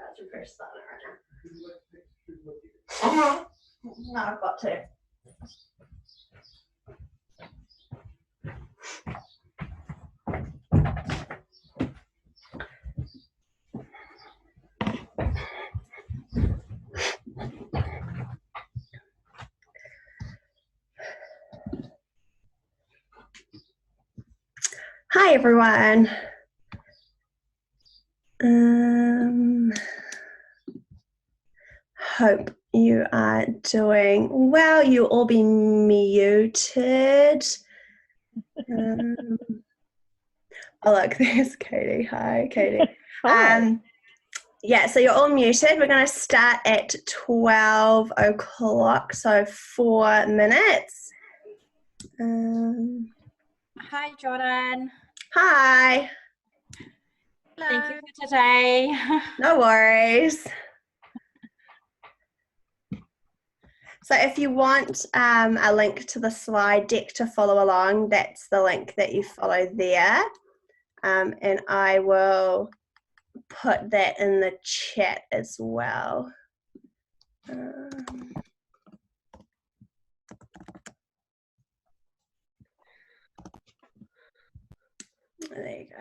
about to press start right now. No, I've got to. Hi everyone. Hope you are doing well. You'll all be muted. Oh look, there's Katie. Hi, Katie. Hi. Yeah, so you're all muted. We're going to start at 12 o'clock, so 4 minutes. Hi, Jordan. Hi. Hello. Thank you for today. No worries. So if you want a link to the slide deck to follow along, that's the link that you follow there. And I will put that in the chat as well. There you go.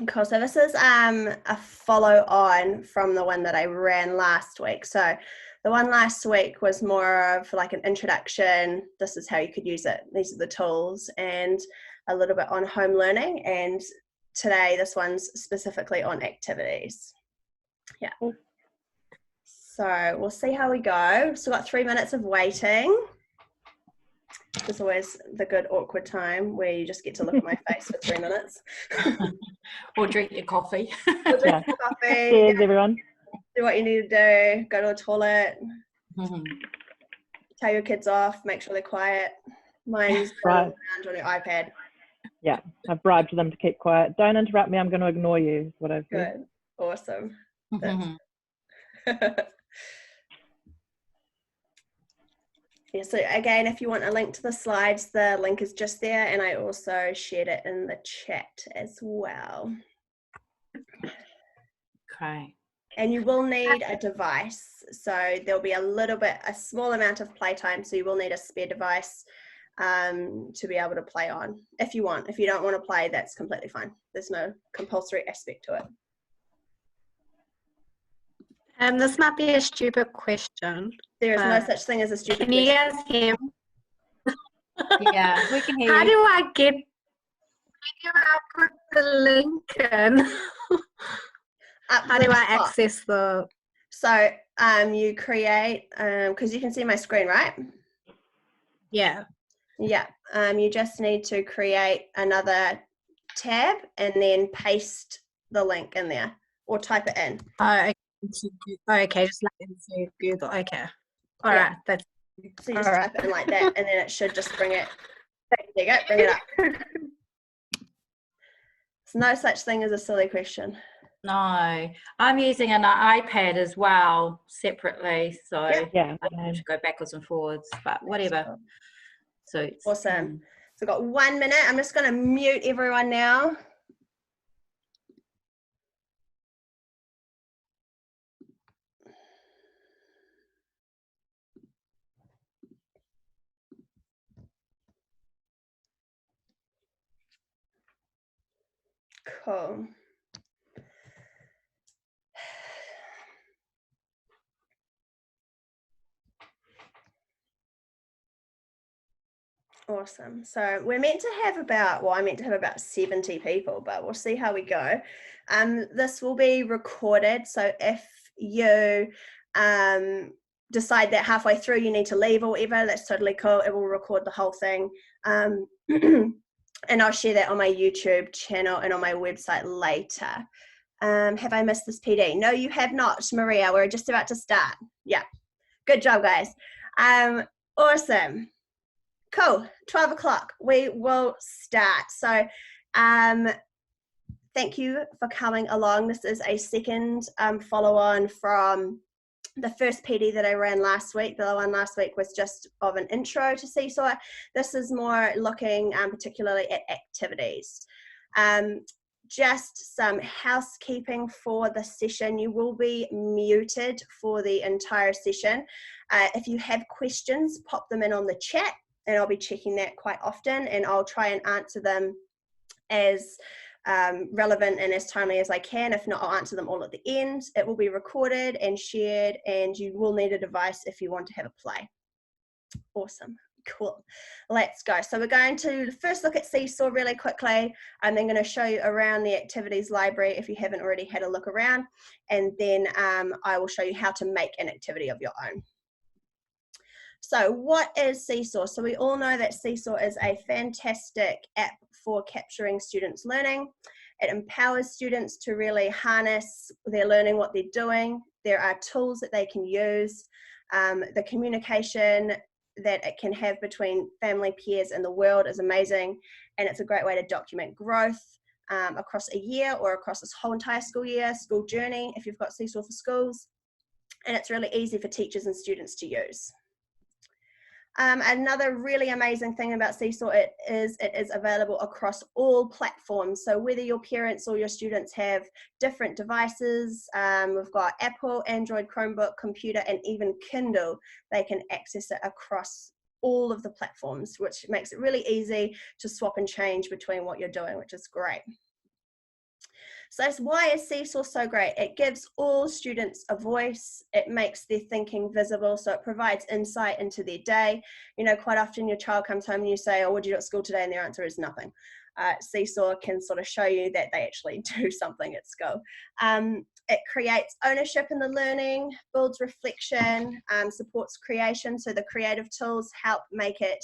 Cool, so this is a follow on from the one that I ran last week. So the one last week was more of like an introduction. This is how you could use it. These are the tools, and a little bit on home learning. And today this one's specifically on activities. Yeah. So we'll see how we go. So we've got 3 minutes of waiting. There's always the good awkward time where you just get to look at my face for 3 minutes. Or drink your coffee. Or drink your coffee. Cheers, everyone. Do what you need to do. Go to the toilet. Tell your kids off. Make sure they're quiet. Mine's running around on your iPad. Yeah, I've bribed them to keep quiet. Don't interrupt me. I'm going to ignore you. Is what I've said. Good. Awesome. Yeah, so again, if you want a link to the slides, the link is just there, and I also shared it in the chat as well. Okay. And you will need a device, so there'll be a small amount of playtime, so you will need a spare device to be able to play on if you want. If you don't want to play, that's completely fine. There's no compulsory aspect to it. This might be a stupid question. There is no such thing as a stupid question. Can you guys hear me? Yeah, we can hear you. How do I put the link in? How do I access the... So you create, because you can see my screen, right? Yeah. Yeah, you just need to create another tab and then paste the link in there or type it in. Oh, okay, just like into Google. Okay. All right. That's so you just type it in like that, and then it should just bring it. There you go, bring it up. There's no such thing as a silly question. No, I'm using an iPad as well separately, so yeah, I have to go backwards and forwards, but whatever. So it's, awesome. So we've got 1 minute. I'm just going to mute everyone now. Cool. Awesome. So we're meant to have I meant to have about 70 people, but we'll see how we go. This will be recorded. So if you decide that halfway through you need to leave or whatever, that's totally cool. It will record the whole thing. And I'll share that on my YouTube channel and on my website later. Have I missed this PD? No, you have not, Maria. We're just about to start. Yeah. Good job, guys. Awesome. Cool. 12 o'clock. We will start. So thank you for coming along. This is a second follow-on from The first PD that I ran last week, the one last week, was just of an intro to Seesaw. This is more looking particularly at activities. Just some housekeeping for the session. You will be muted for the entire session. If you have questions, pop them in on the chat, and I'll be checking that quite often, and I'll try and answer them as relevant and as timely as I can. If not, I'll answer them all at the end. It will be recorded and shared, and you will need a device if you want to have a play. Awesome. Cool. Let's go. So we're going to first look at Seesaw really quickly. I'm then going to show you around the activities library if you haven't already had a look around, and then I will show you how to make an activity of your own. So what is Seesaw? So we all know that Seesaw is a fantastic app for capturing students' learning. It empowers students to really harness their learning, what they're doing. There are tools that they can use. The communication that it can have between family, peers, and the world is amazing. And it's a great way to document growth across a year or across this whole entire school year, school journey, if you've got Seesaw for Schools. And it's really easy for teachers and students to use. Another really amazing thing about Seesaw it is available across all platforms. So whether your parents or your students have different devices, we've got Apple, Android, Chromebook, computer, and even Kindle, they can access it across all of the platforms, which makes it really easy to swap and change between what you're doing, which is great. So why is Seesaw so great? It gives all students a voice. It makes their thinking visible. So it provides insight into their day. You know, quite often your child comes home and you say, oh, what did you do at school today? And their answer is nothing. Seesaw can sort of show you that they actually do something at school. It creates ownership in the learning, builds reflection, supports creation. So the creative tools help make it,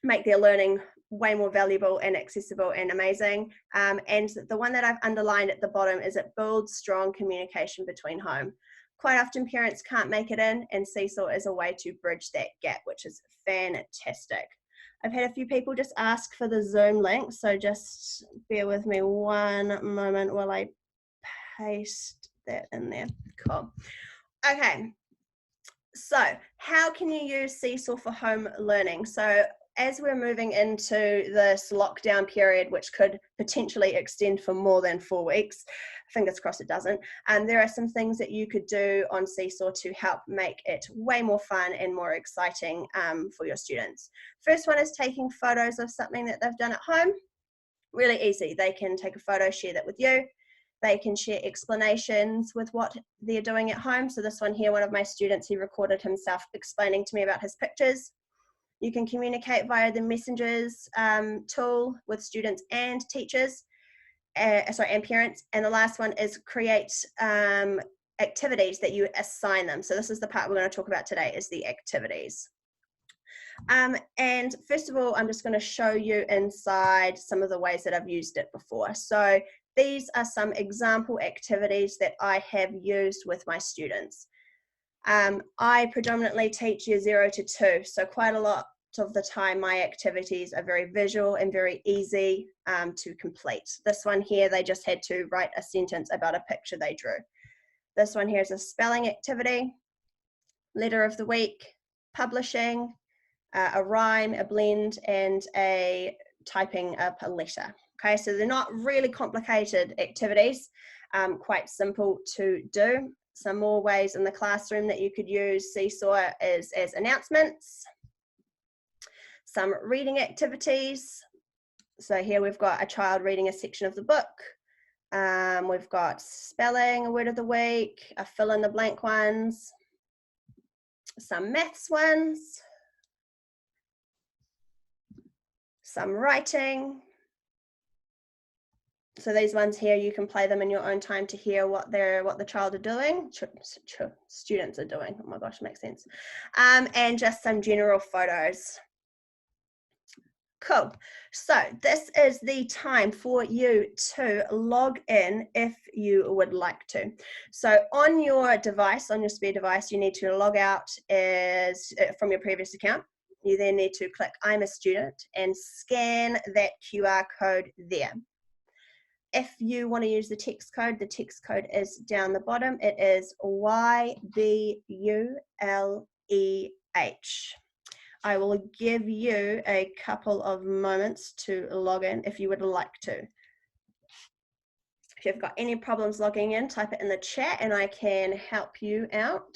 make their learning way more valuable and accessible and amazing. And the one that I've underlined at the bottom is it builds strong communication between home. Quite often parents can't make it in, and Seesaw is a way to bridge that gap, which is fantastic. I've had a few people just ask for the Zoom link, so just bear with me one moment while I paste that in there. Cool. Okay, so how can you use Seesaw for home learning? So as we're moving into this lockdown period, which could potentially extend for more than 4 weeks, fingers crossed it doesn't, there are some things that you could do on Seesaw to help make it way more fun and more exciting for your students. First one is taking photos of something that they've done at home. Really easy. They can take a photo, share that with you. They can share explanations with what they're doing at home. So this one here, one of my students, he recorded himself explaining to me about his pictures. You can communicate via the messengers tool with students and teachers, and parents. And the last one is create activities that you assign them. So this is the part we're going to talk about today, is the activities. And first of all, I'm just going to show you inside some of the ways that I've used it before. So these are some example activities that I have used with my students. I predominantly teach year 0 to 2, so quite a lot of the time my activities are very visual and very easy to complete. This one here, they just had to write a sentence about a picture they drew. This one here is a spelling activity, letter of the week, publishing, a rhyme, a blend, and a typing up a letter. Okay, so they're not really complicated activities, quite simple to do. Some more ways in the classroom that you could use Seesaw is as announcements, some reading activities. So here we've got a child reading a section of the book. We've got spelling, a word of the week, a fill in the blank ones, some maths ones, some writing. So these ones here, you can play them in your own time to hear what the child are doing, students are doing. Oh my gosh, makes sense. And just some general photos. Cool. So this is the time for you to log in if you would like to. So on your device, on your spare device, you need to log out from your previous account. You then need to click I'm a student and scan that QR code there. If you want to use the text code is down the bottom. It is YBULEH. I will give you a couple of moments to log in if you would like to. If you've got any problems logging in, type it in the chat and I can help you out.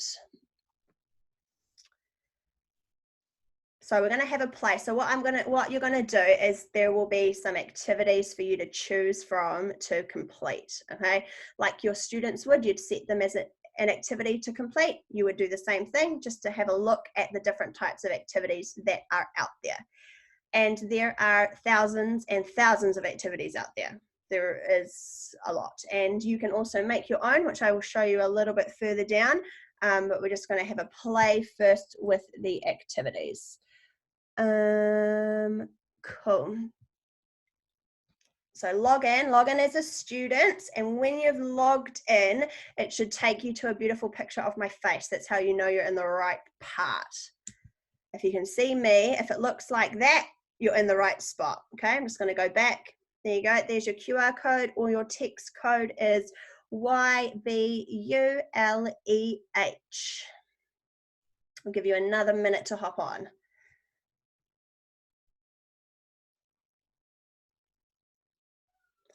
So we're going to have a play. So what you're going to do is there will be some activities for you to choose from to complete. Okay, like your students would, you'd set them as an activity to complete. You would do the same thing, just to have a look at the different types of activities that are out there. And there are thousands and thousands of activities out there. There is a lot, and you can also make your own, which I will show you a little bit further down. But we're just going to have a play first with the activities. Cool. So log in as a student, and when you've logged in, it should take you to a beautiful picture of my face. That's how you know you're in the right part. If you can see me, if it looks like that, you're in the right spot. Okay, I'm just going to go back. There you go. There's your QR code, or your text code is YBULEH. I'll give you another minute to hop on.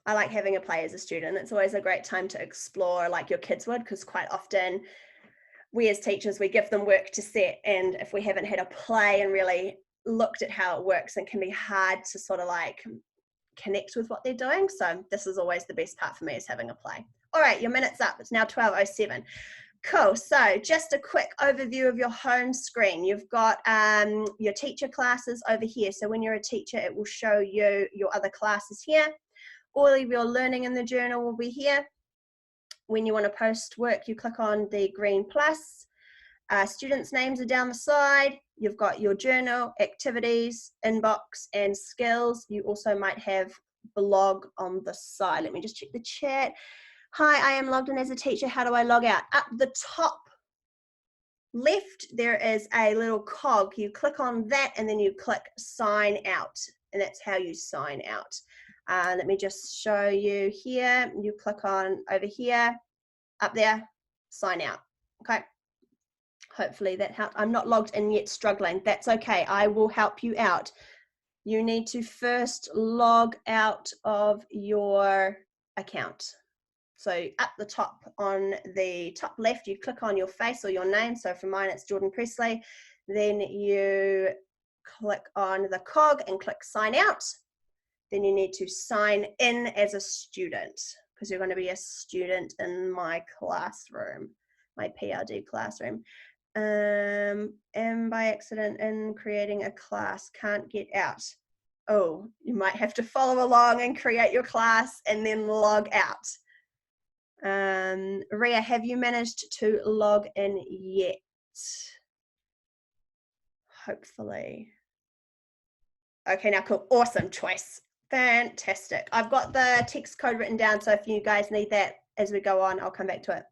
I like having a play as a student. It's always a great time to explore like your kids would, because quite often we as teachers, we give them work to set, and if we haven't had a play and really looked at how it works, it can be hard to sort of like connect with what they're doing. So this is always the best part for me, is having a play. All right, your minute's up. It's now 12:07. Cool. So just a quick overview of your home screen. You've got your teacher classes over here. So when you're a teacher, it will show you your other classes here. All of your learning in the journal will be here. When you want to post work, you click on the green plus. Students' names are down the side. You've got your journal, activities, inbox, and skills. You also might have blog on the side. Let me just check the chat. Hi, I am logged in as a teacher. How do I log out? Up the top left, there is a little cog. You click on that and then you click sign out, and that's how you sign out. Let me just show you here. You click on over here, up there, sign out. Okay. Hopefully that helped. I'm not logged in yet, struggling. That's okay. I will help you out. You need to first log out of your account. So up the top on the top left, you click on your face or your name. So for mine, it's Jordan Presley. Then you click on the cog and click sign out. Then you need to sign in as a student, because you're going to be a student in my classroom, my PLD classroom. Am by accident in creating a class, can't get out. Oh, you might have to follow along and create your class and then log out. Ria, have you managed to log in yet? Hopefully. Okay, now cool. Awesome choice. Fantastic. I've got the text code written down, so if you guys need that as we go on, I'll come back to it.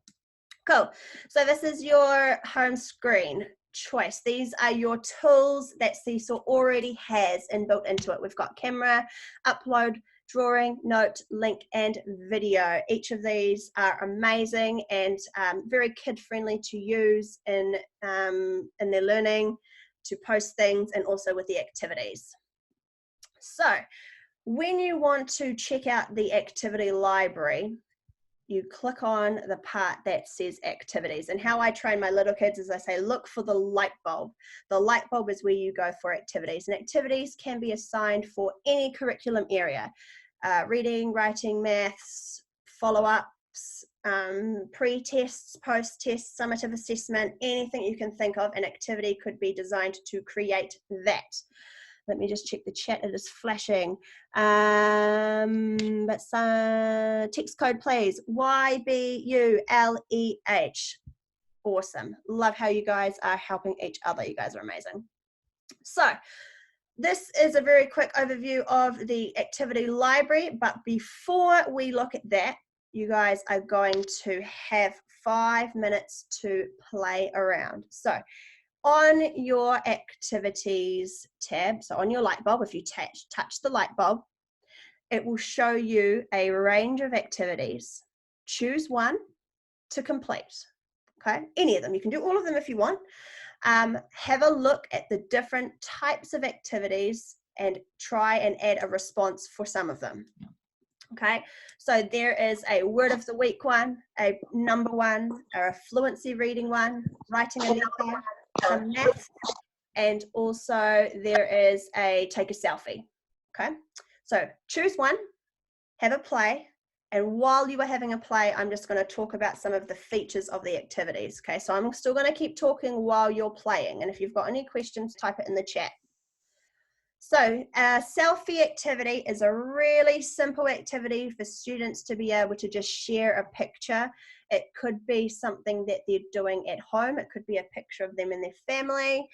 Cool. So this is your home screen choice. These are your tools that Seesaw already has inbuilt into it. We've got camera, upload, drawing, note, link, and video. Each of these are amazing and very kid-friendly to use in their learning, to post things, and also with the activities. So when you want to check out the activity library, you click on the part that says activities. And how I train my little kids is I say, look for the light bulb. The light bulb is where you go for activities. And activities can be assigned for any curriculum area. Reading, writing, maths, follow-ups, pre-tests, post-tests, summative assessment, anything you can think of, an activity could be designed to create that. Let me just check the chat, it is flashing. That's text code please, YBULEH. Awesome, love how you guys are helping each other. You guys are amazing. So this is a very quick overview of the activity library, but before we look at that, you guys are going to have 5 minutes to play around. So on your activities tab, so on your light bulb, if you touch the light bulb, it will show you a range of activities. Choose one to complete. Okay, any of them. You can do all of them if you want. Have a look at the different types of activities and try and add a response for some of them. Okay, so there is a word of the week one, a number one, or a fluency reading one, writing a letter, some math, and also there is a take a selfie. Okay, so choose one, have a play, and while you are having a play, I'm just going to talk about some of the features of the activities. Okay, so I'm still going to keep talking while you're playing, and if you've got any questions, type it in the chat. So selfie activity is a really simple activity for students to be able to just share a picture. It could be something that they're doing at home. It could be a picture of them and their family.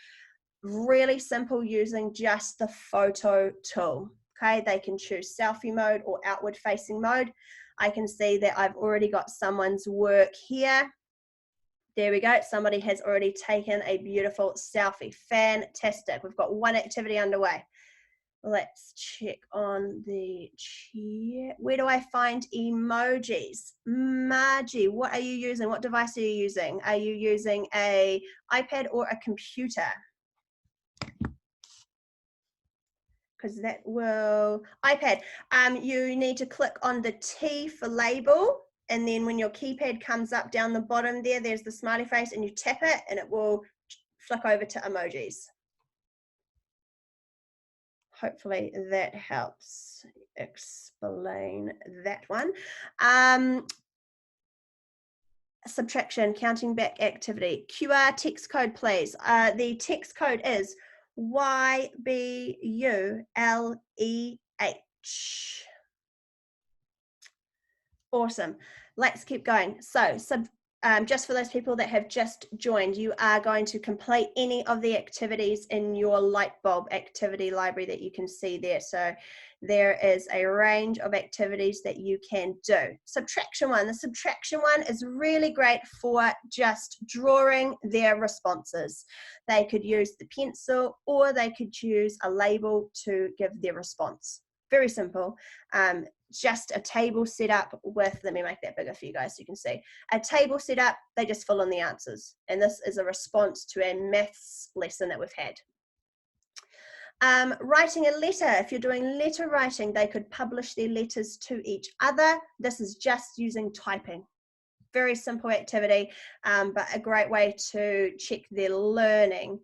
Really simple, using just the photo tool. Okay, they can choose selfie mode or outward facing mode. I can see that I've already got someone's work here. There we go. Somebody has already taken a beautiful selfie. Fantastic. We've got one activity underway. Let's check on the chat. Where do I find emojis? Margie, what are you using? What device are you using? Are you using an iPad or a computer? Because that will, iPad, you need to click on the T for label, and then when your keypad comes up down the bottom there, there's the smiley face, and you tap it and it will flick over to emojis. Hopefully that helps explain that one. Subtraction, counting back activity. QR text code, please. The text code is YBULEH. Awesome. Let's keep going. So just for those people that have just joined, you are going to complete any of the activities in your light bulb activity library that you can see there. So there is a range of activities that you can do. Subtraction one. The subtraction one is really great for just drawing their responses. They could use the pencil or they could use a label to give their response. Very simple. Just a table set up with, let me make that bigger for you guys so you can see. A table set up, they just fill in the answers. And this is a response to a maths lesson that we've had. Writing a letter, if you're doing letter writing, they could publish their letters to each other. This is just using typing. Very simple activity, but a great way to check their learning.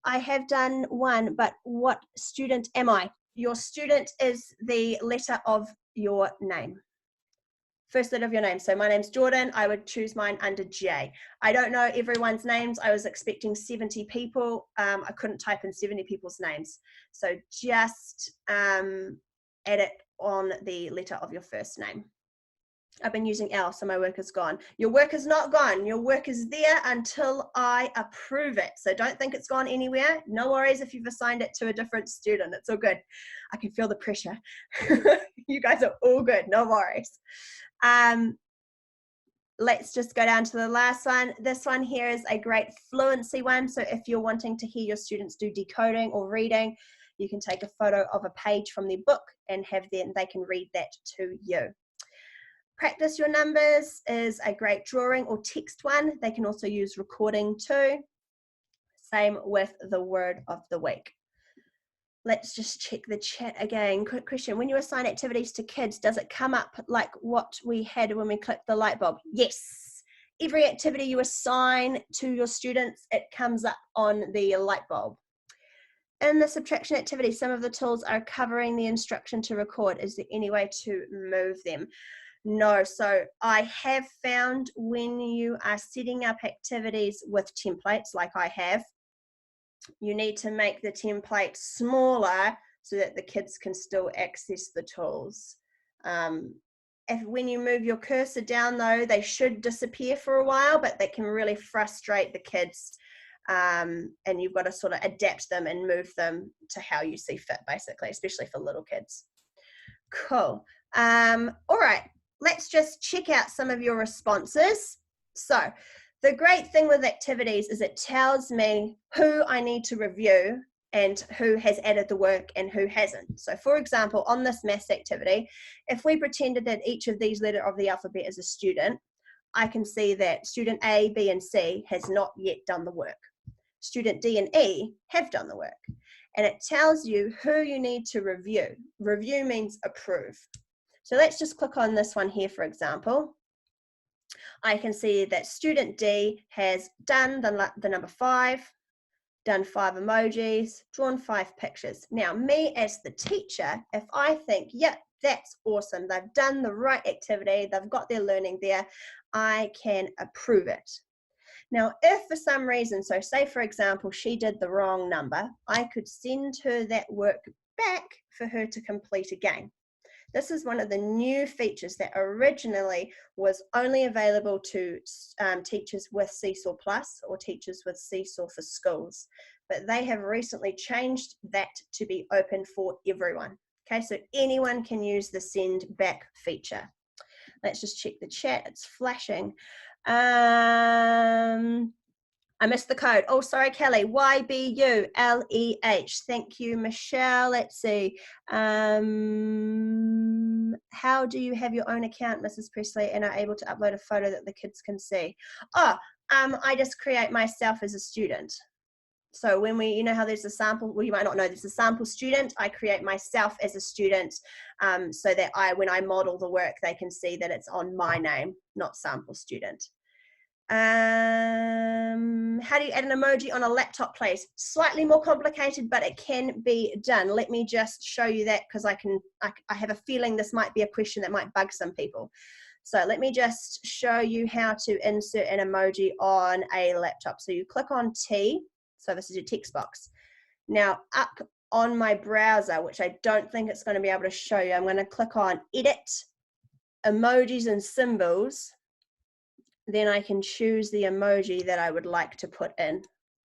I have done one, but what student am I? Your student is the letter of your name. First letter of your name. So my name's Jordan. I would choose mine under J. I don't know everyone's names. I was expecting 70 people. I couldn't type in 70 people's names. So just add it on the letter of your first name. I've been using L, so my work is gone. Your work is not gone. Your work is there until I approve it. So don't think it's gone anywhere. No worries if you've assigned it to a different student. It's all good. I can feel the pressure. You guys are all good. No worries. Let's just go down to the last one. This one here is a great fluency one. So if you're wanting to hear your students do decoding or reading, you can take a photo of a page from their book and have them, they can read that to you. Practice your numbers is a great drawing or text one. They can also use recording too. Same with the word of the week. Let's just check the chat again. Quick question. When you assign activities to kids, does it come up like what we had when we clicked the light bulb? Yes. Every activity you assign to your students, it comes up on the light bulb. In the subtraction activity, some of the tools are covering the instruction to record. Is there any way to move them? No, so I have found when you are setting up activities with templates like I have, you need to make the template smaller so that the kids can still access the tools. When you move your cursor down though, they should disappear for a while, but they can really frustrate the kids. And you've got to sort of adapt them and move them to how you see fit, basically, especially for little kids. Cool. All right. Let's just check out some of your responses. So the great thing with activities is it tells me who I need to review and who has added the work and who hasn't. So for example, on this maths activity, if we pretended that each of these letters of the alphabet is a student, I can see that student A, B, and C has not yet done the work. Student D and E have done the work. And it tells you who you need to review. Review means approve. So let's just click on this one here, for example. I can see that student D has done the number 5, done 5 emojis, drawn 5 pictures. Now, me as the teacher, if I think, yep, that's awesome, they've done the right activity, they've got their learning there, I can approve it. Now, if for some reason, so say for example, she did the wrong number, I could send her that work back for her to complete again. This is one of the new features that originally was only available to teachers with Seesaw Plus or teachers with Seesaw for Schools, but they have recently changed that to be open for everyone. Okay, so anyone can use the send back feature. Let's just check the chat, it's flashing. I missed the code. Oh, sorry, Kelly. YBULEH. Thank you, Michelle. Let's see. How do you have your own account, Mrs. Presley, and are able to upload a photo that the kids can see? Oh, I just create myself as a student. So when we, you know how there's a sample, well, you might not know, there's a sample student. I create myself as a student so that when I model the work, they can see that it's on my name, not sample student. How do you add an emoji on a laptop, please? Slightly more complicated, but it can be done. Let me just show you that because I have a feeling this might be a question that might bug some people. So let me just show you how to insert an emoji on a laptop. So you click on T, so this is your text box. Now up on my browser, which I don't think it's going to be able to show you, I'm going to click on Edit, Emojis and Symbols. Then I can choose the emoji that I would like to put in.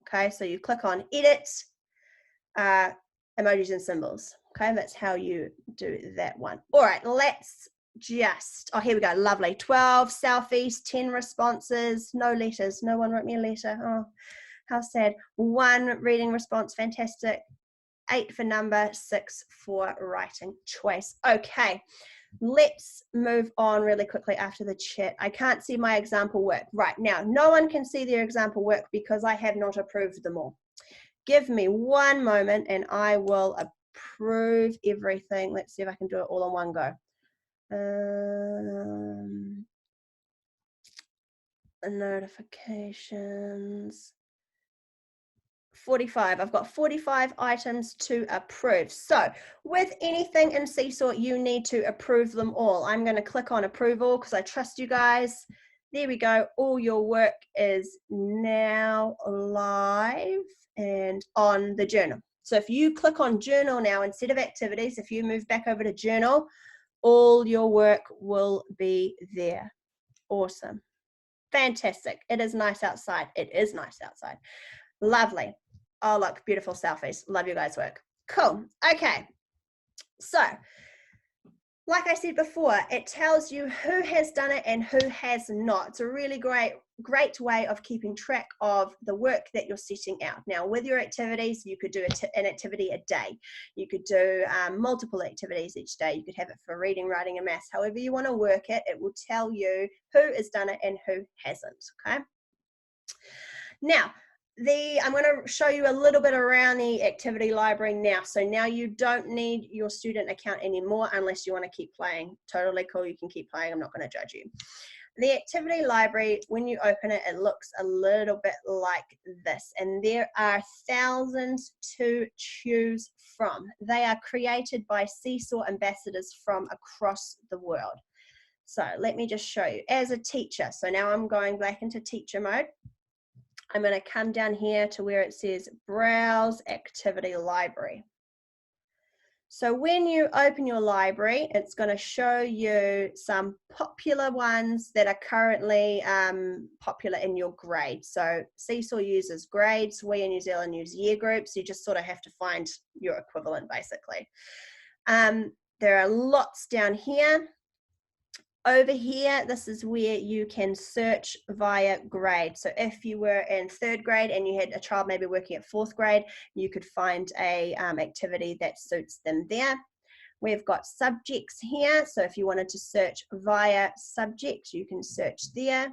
Okay, so you click on Edit, Emojis and Symbols. Okay, that's how you do that one. All right, let's just, oh, here we go, lovely. 12 selfies, 10 responses, no letters. No one wrote me a letter. Oh, how sad. 1 reading response, fantastic. 8 for number, 6 for writing choice. Okay. Let's move on really quickly after the chat. I can't see my example work. Right now, no one can see their example work because I have not approved them all. Give me one moment and I will approve everything. Let's see if I can do it all in one go. Notifications. 45. I've got 45 items to approve. So with anything in Seesaw, you need to approve them all. I'm going to click on approval because I trust you guys. There we go. All your work is now live and on the journal. So if you click on journal now instead of activities, if you move back over to journal, all your work will be there. Awesome. Fantastic. It is nice outside. It is nice outside. Lovely. Oh, look, beautiful selfies. Love your guys' work. Cool. Okay. So, like I said before, it tells you who has done it and who has not. It's a really great way of keeping track of the work that you're setting out. Now, with your activities, you could do an activity a day. You could do multiple activities each day. You could have it for reading, writing, and maths. However you want to work it, it will tell you who has done it and who hasn't, okay? Now, I'm going to show you a little bit around the activity library now. So now you don't need your student account anymore unless you want to keep playing. Totally cool. You can keep playing. I'm not going to judge you. The activity library, when you open it, it looks a little bit like this. And there are thousands to choose from. They are created by Seesaw ambassadors from across the world. So let me just show you. As a teacher, so now I'm going back into teacher mode. I'm going to come down here to where it says Browse Activity Library. So when you open your library, it's going to show you some popular ones that are currently popular in your grade. So Seesaw uses grades, we in New Zealand use year groups. You just sort of have to find your equivalent basically. There are lots down here. over here, this is where you can search via grade. So if you were in 3rd grade and you had a child maybe working at 4th grade, you could find a activity that suits them there. We've got subjects here. So if you wanted to search via subject, you can search there.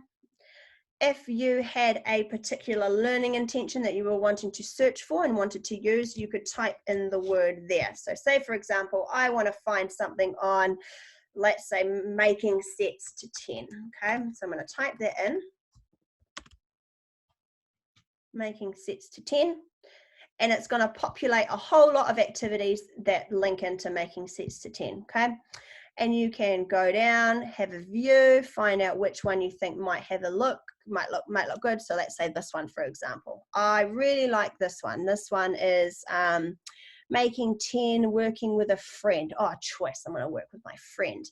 If you had a particular learning intention that you were wanting to search for and wanted to use, you could type in the word there. So say, for example, I want to find something on, let's say, making sets to 10. Okay, so I'm going to type that in. Making sets to 10. And it's going to populate a whole lot of activities that link into making sets to 10. Okay. And you can go down, have a view, find out which one you think might have a look, might look good. So let's say this one, for example. I really like this one. This one is making 10, working with a friend. Oh, choice. I'm going to work with my friend.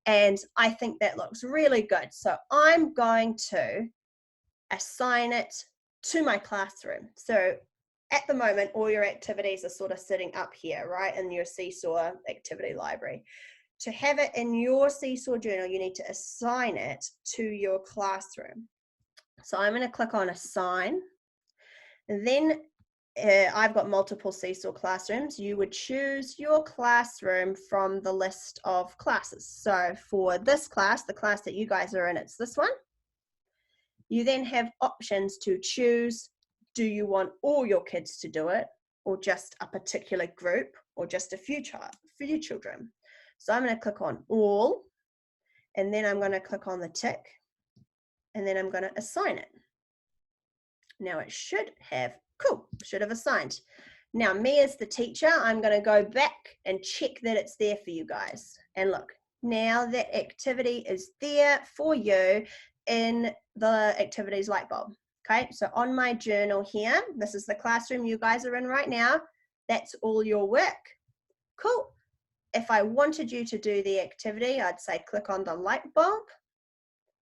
And I think that looks really good. So I'm going to assign it to my classroom. So at the moment, all your activities are sort of sitting up here, right, in your Seesaw activity library. To have it in your Seesaw journal, you need to assign it to your classroom. So I'm going to click on Assign. And then I've got multiple Seesaw classrooms. You would choose your classroom from the list of classes. So for this class, the class that you guys are in, it's this one. You then have options to choose. Do you want all your kids to do it, or just a particular group, or just a few children? So I'm going to click on all, and then I'm going to click on the tick, and then I'm going to assign it. Now it should have, cool, should have assigned. Now me as the teacher, I'm going to go back and check that it's there for you guys. And look, now that activity is there for you in the activities light bulb. Okay, so on my journal here, this is the classroom you guys are in right now. That's all your work. Cool. If I wanted you to do the activity, I'd say click on the light bulb,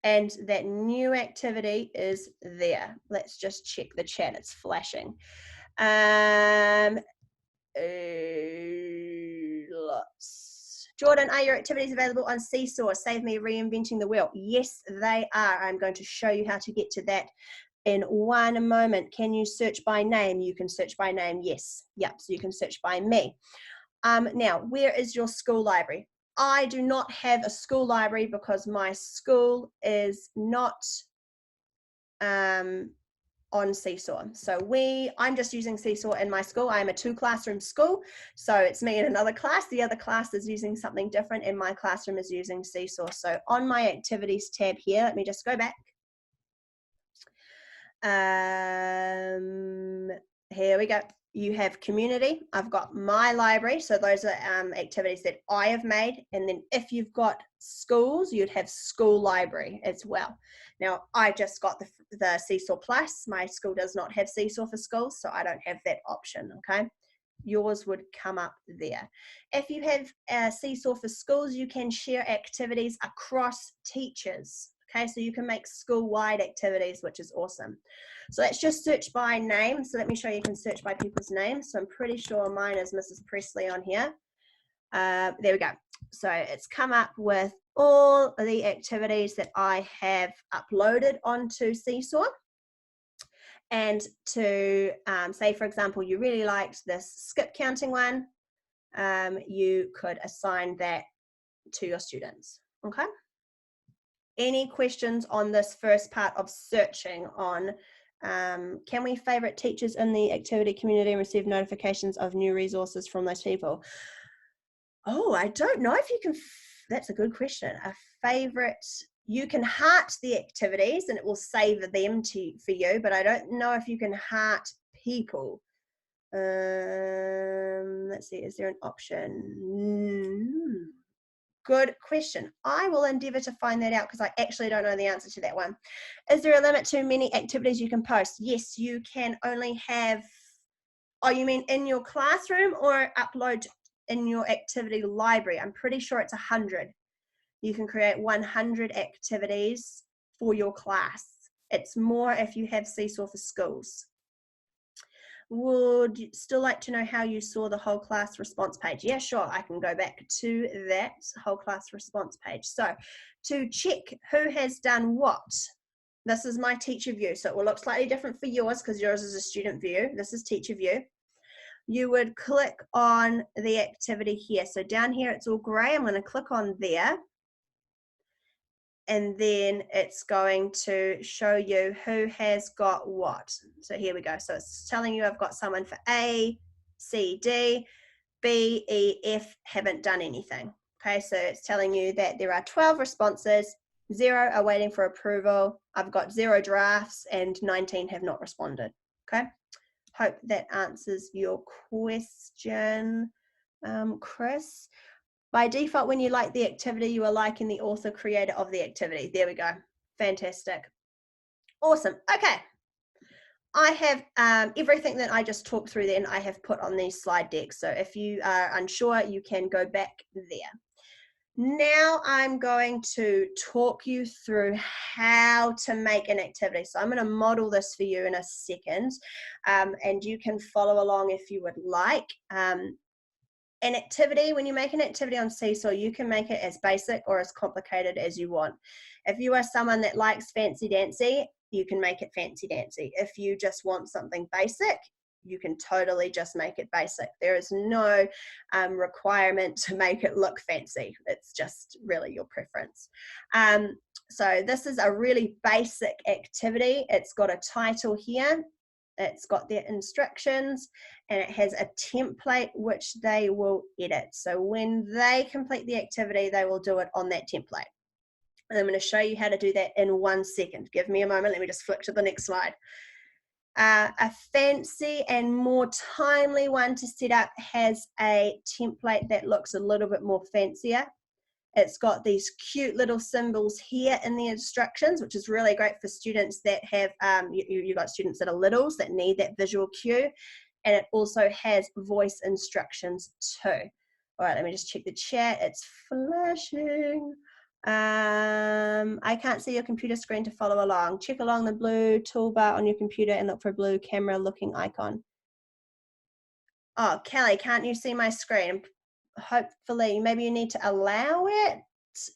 and that new activity is there. Let's just check the chat, it's flashing. Jordan, are your activities available on Seesaw? Save me reinventing the wheel. Yes, they are. I'm going to show you how to get to that in one moment. Can you search by name? You can search by name, yes. Yep, so you can search by me. Now, where is your school library? I do not have a school library because my school is not on Seesaw. So I'm just using Seesaw in my school. I'm a 2-classroom school. So it's me and another class. The other class is using something different, and my classroom is using Seesaw. So on my activities tab here, let me just go back. Here we go. You have community. I've got my library. So those are activities that I have made. And then if you've got schools, you'd have school library as well. Now, I just got the Seesaw Plus. My school does not have Seesaw for schools, so I don't have that option, okay? Yours would come up there. If you have Seesaw for schools, you can share activities across teachers. Okay, so you can make school-wide activities, which is awesome. So let's just search by name. So let me show you can search by people's names. So I'm pretty sure mine is Mrs. Presley on here. There we go. So it's come up with all of the activities that I have uploaded onto Seesaw. And to say, for example, you really liked this skip counting one, you could assign that to your students, okay? Any questions on this first part of searching on, can we favorite teachers in the activity community and receive notifications of new resources from those people? Oh, I don't know if you can, that's a good question. A favorite, you can heart the activities and it will save them for you, but I don't know if you can heart people. Let's see, is there an option? Good question. I will endeavor to find that out because I actually don't know the answer to that one. Is there a limit to many activities you can post? Yes, you can only have, oh, you mean in your classroom or upload in your activity library? I'm pretty sure it's 100. You can create 100 activities for your class. It's more if you have Seesaw for schools. would you still like to know how you saw the whole class response page? Yeah, sure, I can go back to that whole class response page. So to check who has done what, this is my teacher view. So it will look slightly different for yours because yours is a student view. This is teacher view. You would click on the activity here. So down here, it's all gray. I'm going to click on there. And then it's going to show you who has got what. So here we go. So it's telling you I've got someone for A, C, D, B, E, F haven't done anything. Okay, so it's telling you that there are 12 responses, 0 are waiting for approval. I've got 0 drafts and 19 have not responded. Okay, hope that answers your question, Chris. By default, when you like the activity, you are liking the author creator of the activity. There we go. Fantastic. Awesome. Okay. I have everything that I just talked through then I have put on these slide decks. So if you are unsure, you can go back there. Now I'm going to talk you through how to make an activity. So I'm going to model this for you in a second, and you can follow along if you would like. An activity, when you make an activity on Seesaw, you can make it as basic or as complicated as you want. If you are someone that likes fancy dancy, you can make it fancy dancy. If you just want something basic, you can totally just make it basic. There is no requirement to make it look fancy. It's just really your preference. So this is a really basic activity. It's got a title here. It's got their instructions and it has a template which they will edit. So when they complete the activity, they will do it on that template. And I'm going to show you how to do that in 1 second. Give me a moment. Let me just flick to the next slide. A fancy and more timely one to set up has a template that looks a little bit more fancier. It's got these cute little symbols here in the instructions, which is really great for students that have, you've got students that are littles that need that visual cue. And it also has voice instructions too. All right, let me just check the chat. It's flashing. I can't see your computer screen to follow along. Check along the blue toolbar on your computer and look for a blue camera looking icon. Oh, Kelly, can't you see my screen? Hopefully, maybe you need to allow it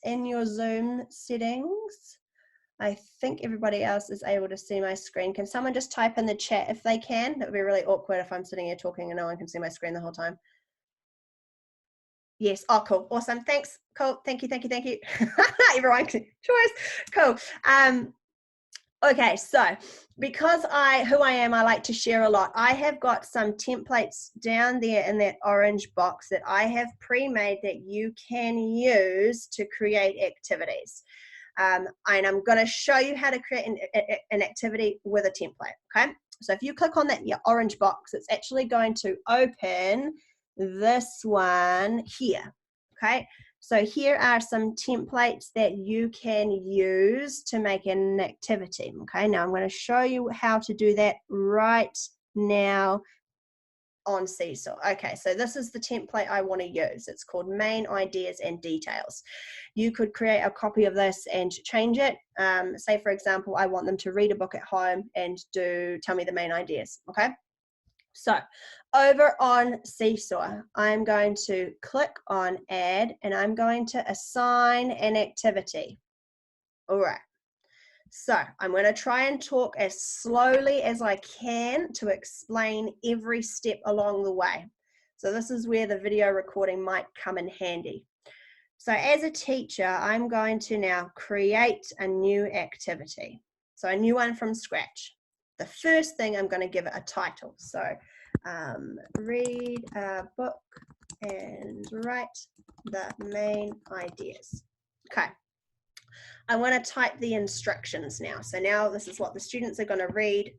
in your Zoom settings. I think everybody else is able to see my screen. Can someone just type in the chat if they can? That would be really awkward if I'm sitting here talking and no one can see my screen the whole time. Yes. Oh, cool. Awesome. Thanks. Cool. Thank you. Thank you. Thank you. Everyone can choice. Cool. Okay, so because who I am, I like to share a lot. I have got some templates down there in that orange box that I have pre-made that you can use to create activities. And I'm going to show you how to create an activity with a template, okay? So if you click on that orange box, it's actually going to open this one here, okay? So here are some templates that you can use to make an activity. Okay, now I'm going to show you how to do that right now on Seesaw. Okay, so this is the template I want to use. It's called Main Ideas and Details. You could create a copy of this and change it. Say, for example, I want them to read a book at home and tell me the main ideas. Okay. So over on Seesaw, I'm going to click on add and I'm going to assign an activity. All right. So I'm going to try and talk as slowly as I can to explain every step along the way. So this is where the video recording might come in handy. So as a teacher, I'm going to now create a new activity. So a new one from scratch. The first thing I'm going to give it a title. So read a book and write the main ideas. Okay. I want to type the instructions now. So now this is what the students are going to read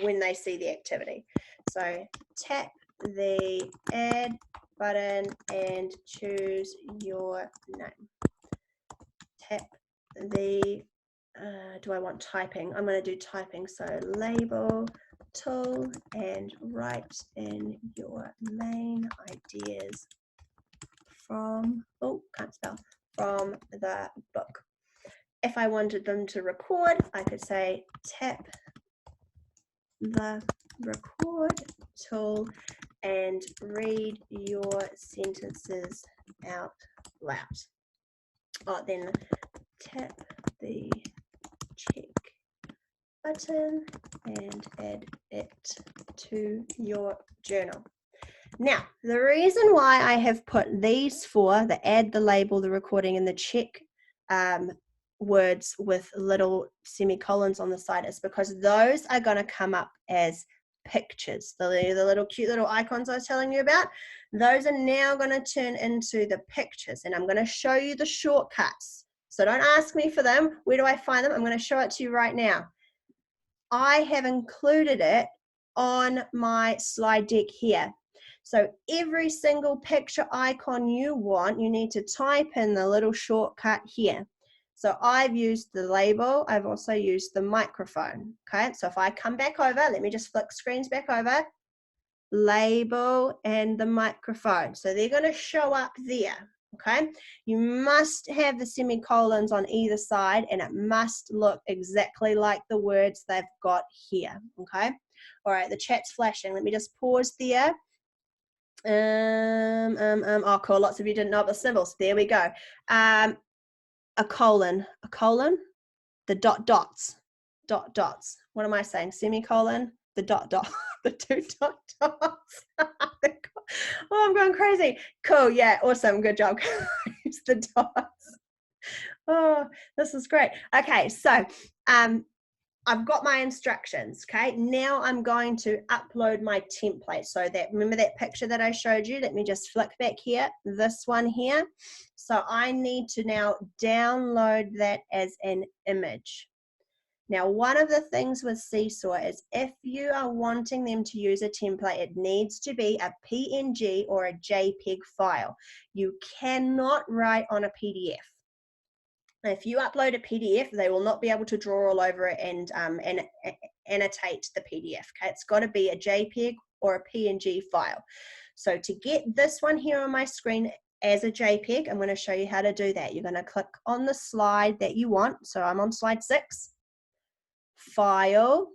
when they see the activity. So tap the add button and choose your name. Tap the, do I want typing? I'm going to do typing. So label tool and write in your main ideas from, oh, can't spell, from the book. If I wanted them to record, I could say tap the record tool and read your sentences out loud. Oh, then tap the check button and add it to your journal. Now, the reason why I have put these four, the add, the label, the recording, and the check words with little semicolons on the side is because those are going to come up as pictures. The little cute little icons I was telling you about, those are now going to turn into the pictures, and I'm going to show you the shortcuts. So don't ask me for them. Where do I find them? I'm going to show it to you right now. I have included it on my slide deck here. So every single picture icon you want, you need to type in the little shortcut here. So I've used the label, I've also used the microphone, okay? So if I come back over, let me just flick screens back over, label and the microphone. So they're gonna show up there, okay? You must have the semicolons on either side and it must look exactly like the words they've got here, okay? All right, the chat's flashing. Let me just pause there. Oh, cool. Lots of you didn't know about the symbols. There we go. A colon, the dots. What am I saying? Semicolon, the dot, the two dots. Oh, I'm going crazy. Cool. Yeah. Awesome. Good job. Use the dots. Oh, this is great. Okay. So, I've got my instructions, okay? Now I'm going to upload my template. So that, remember that picture that I showed you? Let me just flick back here, this one here. So I need to now download that as an image. Now, one of the things with Seesaw is if you are wanting them to use a template, it needs to be a PNG or a JPEG file. You cannot write on a PDF. If you upload a PDF, they will not be able to draw all over it and annotate the PDF. Okay, it's got to be a JPEG or a PNG file. So to get this one here on my screen as a JPEG, I'm going to show you how to do that. You're going to click on the slide that you want. So I'm on slide 6. File,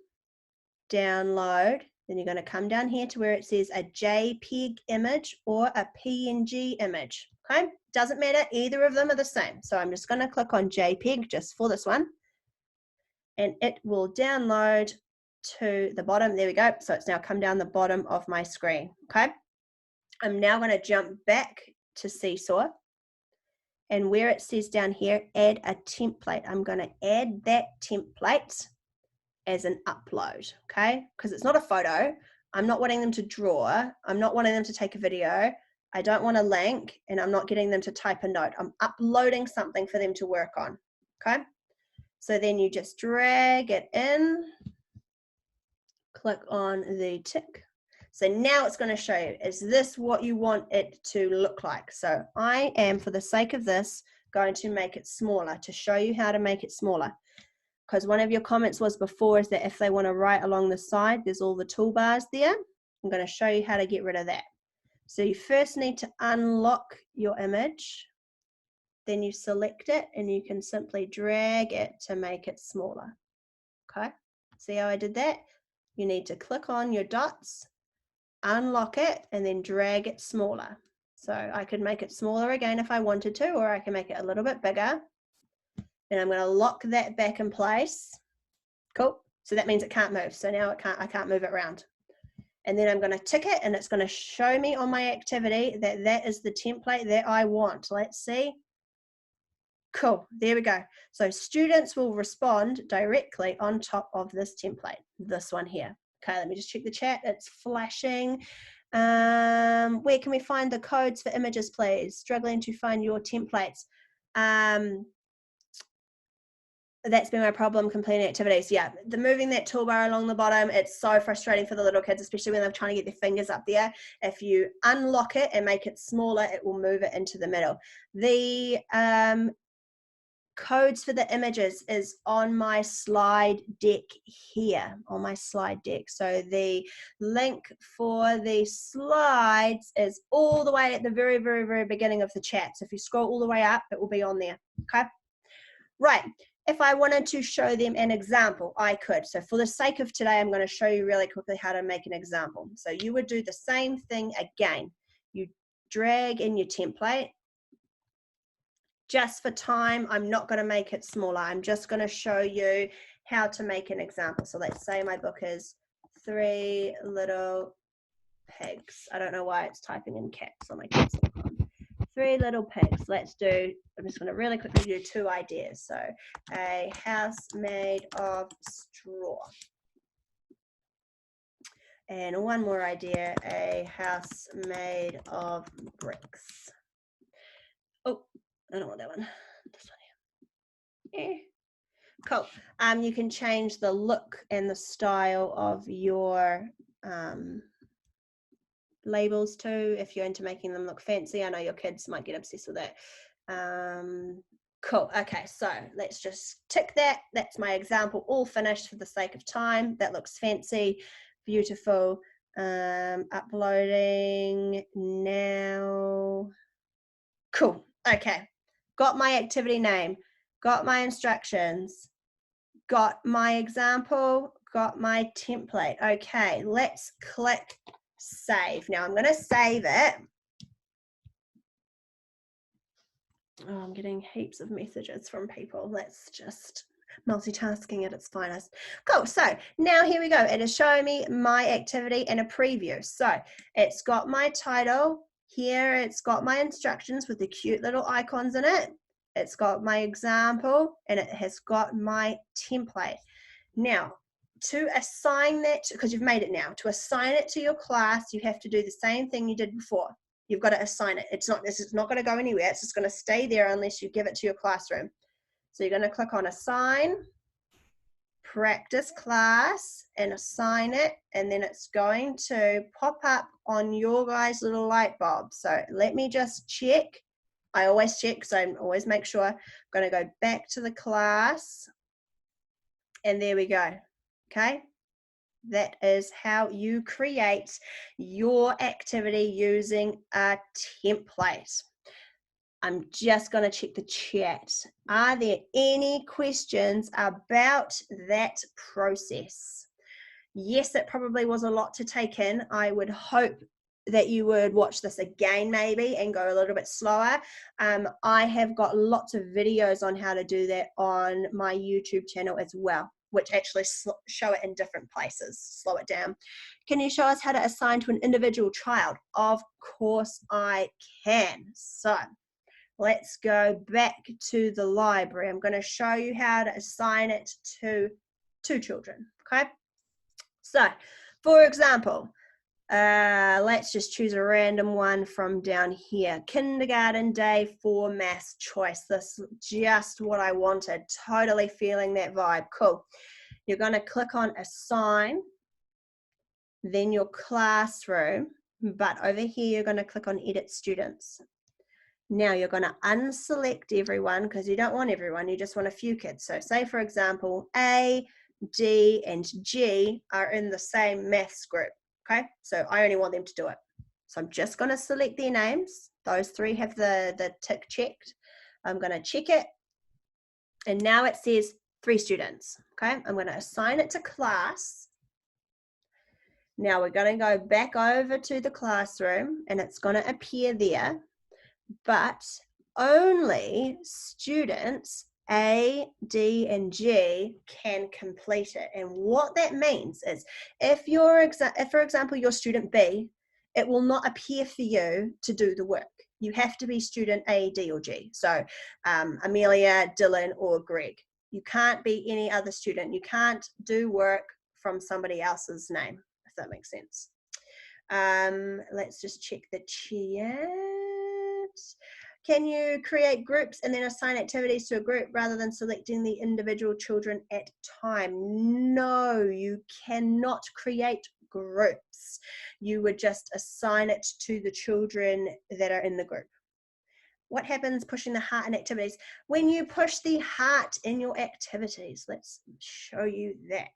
download. Then you're going to come down here to where it says a JPEG image or a PNG image. Okay, doesn't matter, either of them are the same. So I'm just going to click on JPEG just for this one, and it will download to the bottom. There we go. So it's now come down the bottom of my screen. Okay, I'm now going to jump back to Seesaw, and where it says down here, add a template, I'm going to add that template as an upload. Okay, because it's not a photo. I'm not wanting them to draw. I'm not wanting them to take a video. I don't want a link, and I'm not getting them to type a note. I'm uploading something for them to work on, okay? So then you just drag it in, click on the tick. So now it's going to show you, is this what you want it to look like? So I am, for the sake of this, going to make it smaller to show you how to make it smaller. Because one of your comments was before is that if they want to write along the side, there's all the toolbars there. I'm going to show you how to get rid of that. So you first need to unlock your image, then you select it and you can simply drag it to make it smaller. Okay, see how I did that? You need to click on your dots, unlock it, and then drag it smaller. So I could make it smaller again if I wanted to, or I can make it a little bit bigger. And I'm going to lock that back in place. Cool. So that means it can't move. So now I can't move it around. And then I'm going to tick it, and it's going to show me on my activity that that is the template that I want. Let's see. Cool, there we go. So students will respond directly on top of this template, this one here. Okay, let me just check the chat. It's flashing. Where can we find the codes for images, please? Struggling to find your templates. That's been my problem completing activities. Yeah, the moving that toolbar along the bottom, it's so frustrating for the little kids, especially when they're trying to get their fingers up there. If you unlock it and make it smaller, it will move it into the middle. The codes for the images is on my slide deck here, on my slide deck. So the link for the slides is all the way at the very, very, very beginning of the chat. So if you scroll all the way up, it will be on there, okay? Right, if I wanted to show them an example, I could. So for the sake of today, I'm going to show you really quickly how to make an example. So you would do the same thing again. You drag in your template. Just for time, I'm not going to make it smaller. I'm just going to show you how to make an example. So let's say my book is 3 Little Pigs. I don't know why it's typing in caps on my caps lock on. 3 Little Pigs. Let's do, I'm just going to really quickly do 2 ideas. So a house made of straw. And one more idea, a house made of bricks. Oh, I don't want that one. This one here. Cool. You can change the look and the style of your labels too, if you're into making them look fancy. I know your kids might get obsessed with that. Cool. Okay, so let's just tick that. That's my example all finished for the sake of time. That looks fancy, beautiful. Uploading now. Cool. Okay, got my activity name, got my instructions, got my example, got my template. Okay, let's click save. Now I'm going to save it. Oh, I'm getting heaps of messages from people. Let's just multitasking at its finest. Cool. So now here we go. It is showing me my activity in a preview. So it's got my title here. It's got my instructions with the cute little icons in it. It's got my example and it has got my template. Now, to assign that, because you've made it now, to assign it to your class, you have to do the same thing you did before. You've got to assign it. It's not going to go anywhere. It's just going to stay there unless you give it to your classroom. So you're going to click on assign, practice class, and assign it. And then it's going to pop up on your guys' little light bulb. So let me just check. I always check, so I always make sure. I'm going to go back to the class. And there we go. Okay. That is how you create your activity using a template. I'm just going to check the chat. Are there any questions about that process? Yes, it probably was a lot to take in. I would hope that you would watch this again maybe and go a little bit slower. I have got lots of videos on how to do that on my YouTube channel as well, which actually show it in different places. Slow it down. Can you show us how to assign to an individual child? Of course I can. So let's go back to the library. I'm going to show you how to assign it to 2 children, okay? So, for example, let's just choose a random one from down here. Kindergarten day 4 maths choice. This is just what I wanted. Totally feeling that vibe. Cool. You're going to click on assign, then your classroom, but over here you're going to click on edit students. Now you're going to unselect everyone because you don't want everyone, you just want a few kids. So say for example, A, D, and G are in the same maths group, okay? So I only want them to do it. So I'm just going to select their names. Those 3 have the tick checked. I'm going to check it. And now it says 3 students, okay? I'm going to assign it to class. Now we're going to go back over to the classroom and it's going to appear there. But only students A, D, and G can complete it. And what that means is if for example, you're student B, it will not appear for you to do the work. You have to be student A, D, or G. So Amelia, Dylan, or Greg. You can't be any other student. You can't do work from somebody else's name, if that makes sense. Let's just check the chat. Can you create groups and then assign activities to a group rather than selecting the individual children at time? No, you cannot create groups. You would just assign it to the children that are in the group. What happens pushing the heart in activities? When you push the heart in your activities, let's show you that.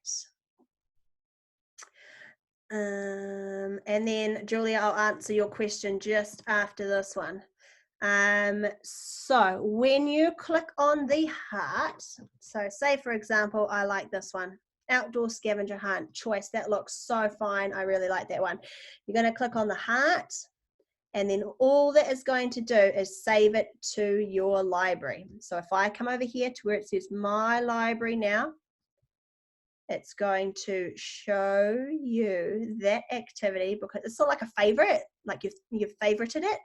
And then Julia, I'll answer your question just after this one. So when you click on the heart, so say for example, I like this one, outdoor scavenger hunt choice. That looks so fine. I really like that one. You're going to click on the heart, and then all that is going to do is save it to your library. So if I come over here to where it says my library now, it's going to show you that activity because it's sort of like a favorite, like you've favorited it.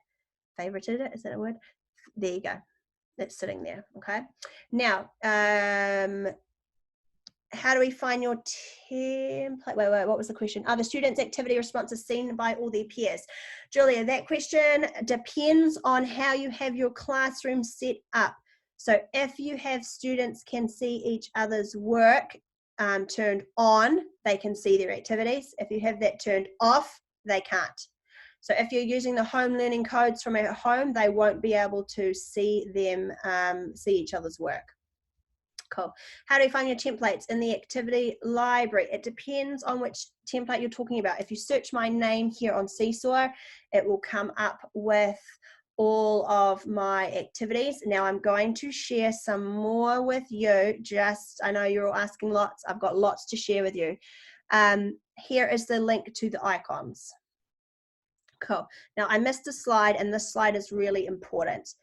Favorited it, is that a word? There you go. It's sitting there, okay? Now, how do we find your template? Wait, what was the question? Are the students' activity responses seen by all their peers? Julia, that question depends on how you have your classroom set up. So if you have students can see each other's work turned on, they can see their activities. If you have that turned off, they can't. So if you're using the home learning codes from at home, they won't be able to see them, see each other's work. Cool. How do you find your templates in the activity library? It depends on which template you're talking about. If you search my name here on Seesaw, it will come up with all of my activities. Now I'm going to share some more with you. I know you're all asking lots. I've got lots to share with you. Here is the link to the icons. Cool. Now I missed a slide, and this slide is really important.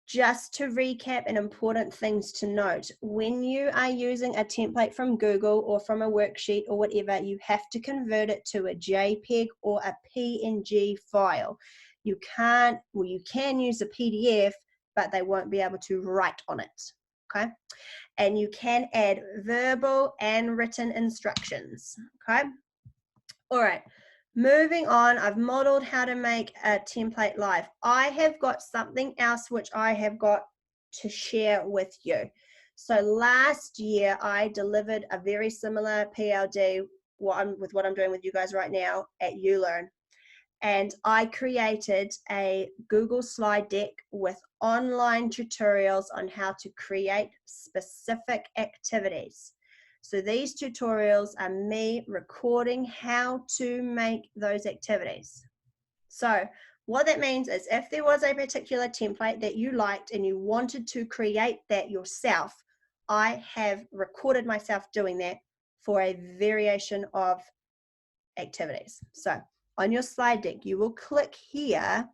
Just to recap and important things to note, when you are using a template from Google or from a worksheet or whatever, you have to convert it to a JPEG or a PNG file. You can't, well, you can use a PDF, but they won't be able to write on it, okay? And you can add verbal and written instructions, okay? All right. Moving on, I've modeled how to make a template live. I have got something else which I have got to share with you. So last year, I delivered a very similar PLD with what I'm doing with you guys right now at ULearn. And I created a Google slide deck with online tutorials on how to create specific activities. So these tutorials are me recording how to make those activities. So what that means is if there was a particular template that you liked and you wanted to create that yourself, I have recorded myself doing that for a variation of activities. So on your slide deck, you will click here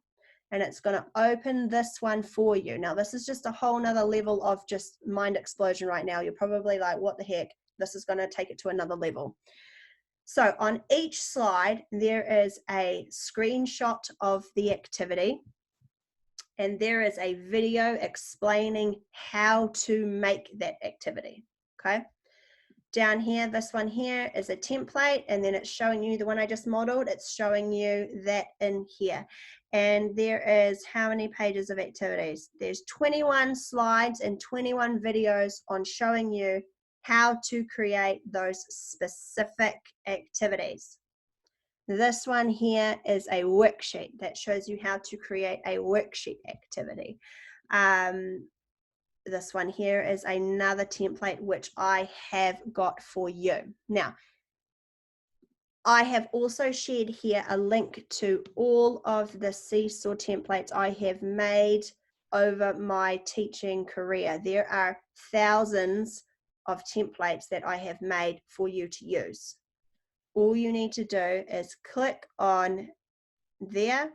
and it's going to open this one for you. Now, this is just a whole nother level of just mind explosion right now. You're probably like, what the heck? This is going to take it to another level. So on each slide, there is a screenshot of the activity, and there is a video explaining how to make that activity, okay? Down here, this one here is a template, and then it's showing you the one I just modeled. It's showing you that in here. And there is how many pages of activities? There's 21 slides and 21 videos on showing you how to create those specific activities. This one here is a worksheet that shows you how to create a worksheet activity. This one here is another template which I have got for you. Now, I have also shared here a link to all of the Seesaw templates I have made over my teaching career. There are thousands of templates that I have made for you to use. All you need to do is click on there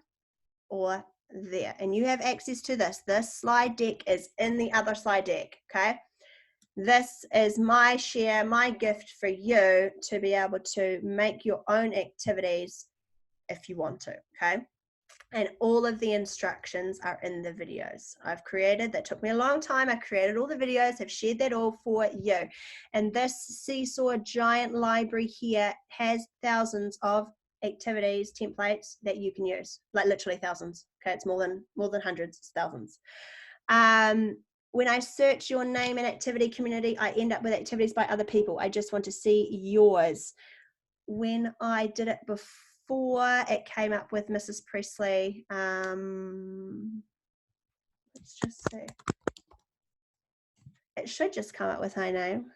or there, and you have access to this. This slide deck is in the other slide deck, okay? This is my share, my gift for you to be able to make your own activities if you want to, okay? And all of the instructions are in the videos I've created. That took me a long time. I created all the videos, have shared that all for you. And this Seesaw giant library here has thousands of activities, templates that you can use, like literally thousands. Okay, it's more than hundreds, it's thousands. When I search your name and activity community, I end up with activities by other people. I just want to see yours. When I did it before, it came up with Mrs. Presley. Let's just see. It should just come up with her name.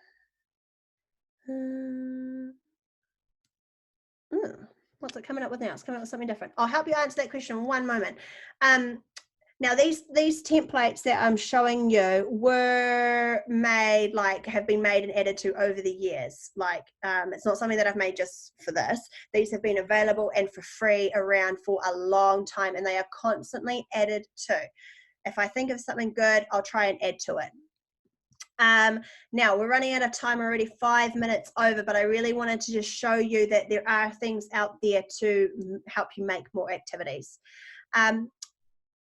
What's it coming up with now? It's coming up with something different. I'll help you answer that question in one moment. Now these templates that I'm showing you were made, like have been made and added to over the years. Like it's not something that I've made just for this. These have been available and for free around for a long time, and they are constantly added to. If I think of something good, I'll try and add to it. Now we're running out of time already, 5 minutes over, but I really wanted to just show you that there are things out there to help you make more activities.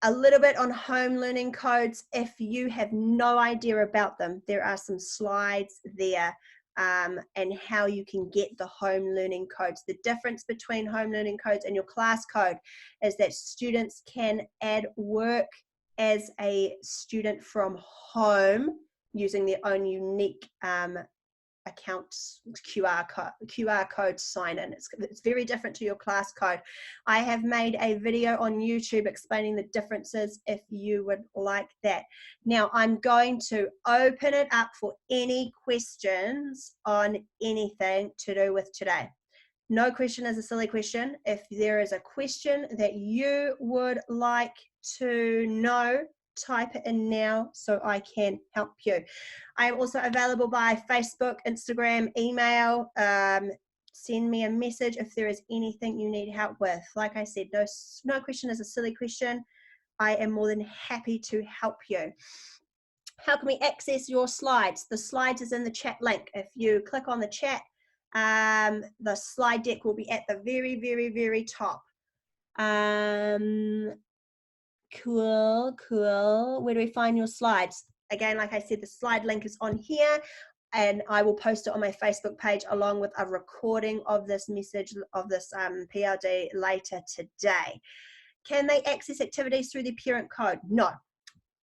A little bit on home learning codes. If you have no idea about them, there are some slides there and how you can get the home learning codes. The difference between home learning codes and your class code is that students can add work as a student from home using their own unique accounts QR code sign in. It's very different to your class code. I have made a video on YouTube explaining the differences if you would like that. Now I'm going to open it up for any questions on anything to do with today. No question is a silly question. If there is a question that you would like to know, type it in now so I can help you. I am also available by Facebook, Instagram, email. Send me a message if there is anything you need help with. Like I said, no question is a silly question. I am more than happy to help you. How can we access your slides? The slides is in the chat link. If you click on the chat, the slide deck will be at the very, very, very top. Cool. Where do we find your slides? Again, like I said, the slide link is on here, and I will post it on my Facebook page along with a recording of this message of this PLD later today. Can they access activities through the parent code? No.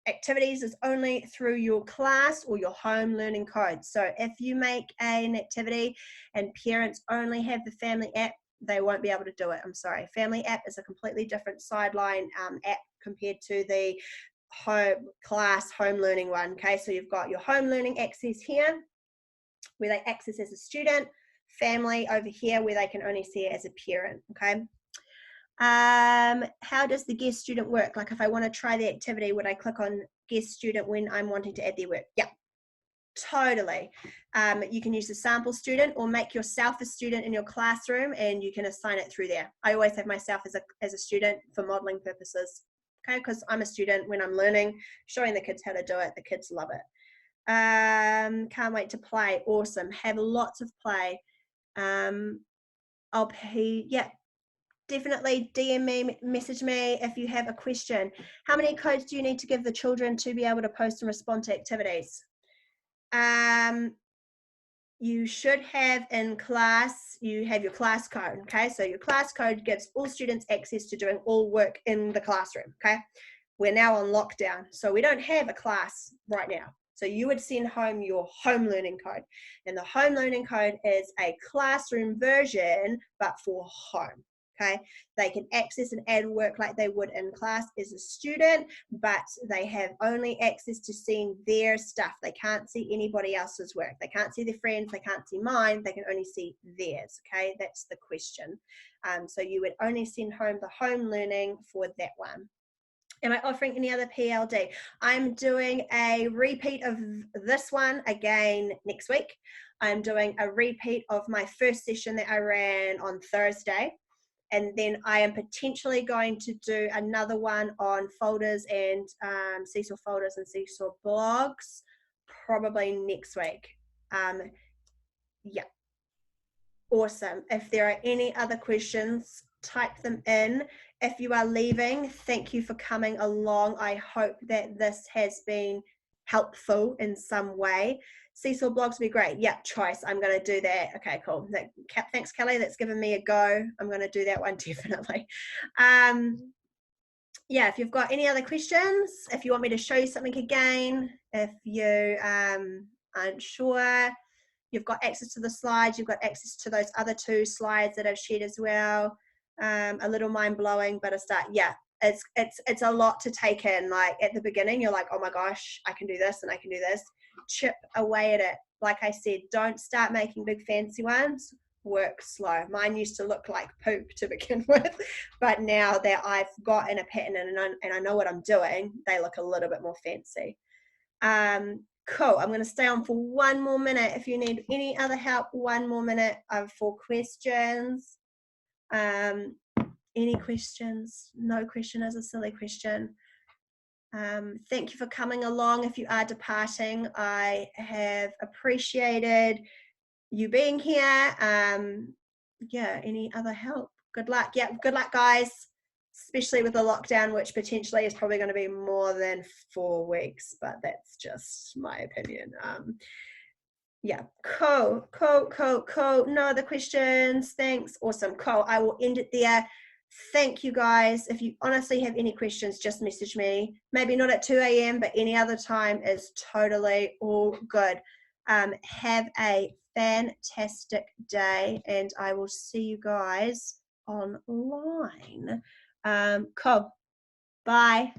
Activities is only through your class or your home learning code. So if you make an activity and parents only have the family app, they won't be able to do it. I'm sorry. Family app is a completely different sideline app compared to the home learning one. Okay, so you've got your home learning access here where they access as a student, family over here where they can only see it as a parent. Okay. How does the guest student work? Like if I want to try the activity, would I click on guest student when I'm wanting to add their work? Yeah, totally. You can use the sample student or make yourself a student in your classroom and you can assign it through there. I always have myself as a student for modeling purposes, okay, because I'm a student when I'm learning, showing the kids how to do it. The kids love it. Can't wait to play. Awesome. Have lots of play. Yeah. Definitely DM me, message me if you have a question. How many codes do you need to give the children to be able to post and respond to activities? You should have in class, you have your class code, okay? So your class code gives all students access to doing all work in the classroom, okay? We're now on lockdown, so we don't have a class right now. So you would send home your home learning code. And the home learning code is a classroom version, but for home. Okay, they can access and add work like they would in class as a student, but they have only access to seeing their stuff. They can't see anybody else's work. They can't see their friends. They can't see mine. They can only see theirs. Okay, that's the question. So you would only send home the home learning for that one. Am I offering any other PLD? I'm doing a repeat of this one again next week. I'm doing a repeat of my first session that I ran on Thursday. And then I am potentially going to do another one on folders and Seesaw folders and Seesaw blogs, probably next week. Yeah, awesome. If there are any other questions, type them in. If you are leaving, thank you for coming along. I hope that this has been helpful in some way. Seesaw blogs would be great. Yeah, choice. I'm going to do that. Okay, cool. Thanks, Kelly. That's given me a go. I'm going to do that one definitely. Yeah, if you've got any other questions, if you want me to show you something again, if you aren't sure, you've got access to the slides. You've got access to those other 2 slides that I've shared as well. A little mind-blowing, but a start. Yeah, it's a lot to take in. Like at the beginning, you're like, oh my gosh, I can do this and I can do this. Chip away at it. Like I said, don't start making big fancy ones. work slow. Mine used to look like poop to begin with, but now that I've got in a pattern and I know what I'm doing, they look a little bit more fancy. Cool. I'm going to stay on for one more minute. If you need any other help, one more minute. I have 4 questions. Any questions? No question is a silly question. Thank you for coming along. If you are departing, I have appreciated you being here. Yeah, any other help? Good luck. Yeah, good luck, guys, especially with the lockdown, which potentially is probably going to be more than 4 weeks, but that's just my opinion. Yeah, cool. No other questions. Thanks. Awesome. Cool. I will end it there. Thank you, guys. If you honestly have any questions, just message me. Maybe not at 2 a.m., but any other time is totally all good. Have a fantastic day, and I will see you guys online. Cool. Bye.